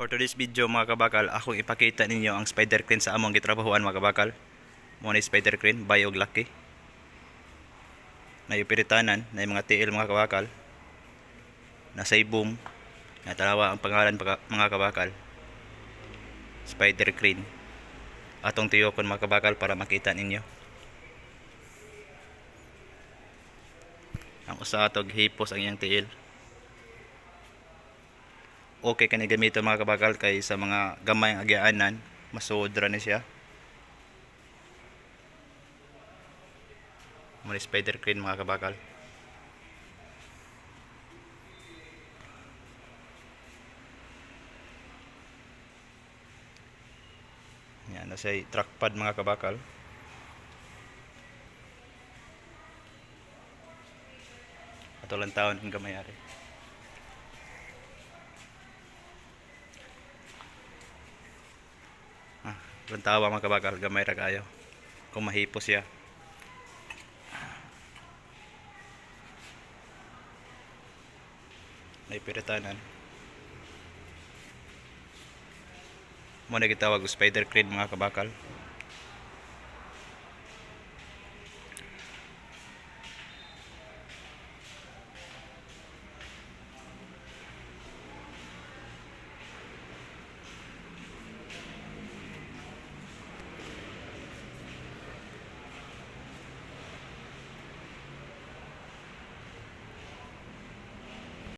For today's video mga kabakal, akong ipakita ninyo ang spider crane sa among gitrabahuan mga kabakal. Muna spider crane, bay og laki. Na yupiritanan, na mga tiil mga kabakal. Nasa boom, natalawa ang pangalan mga kabakal. Spider crane. Atong tiyokon mga kabakal para makita ninyo. Ang usa atog hipos ang iyang tiil. Okay kani gamiton mga kabakal kay sa mga gamay ang agianan, masuod ra ni siya. Muna spider crane mga kabakal. Yan na siya truck pad mga kabakal. Ato lang taon ang gamayari. Lantawa mga kabakal, gamay ra kayo. Kung mahipos siya. May piritanan. Muna gitawag spider crane mga kabakal.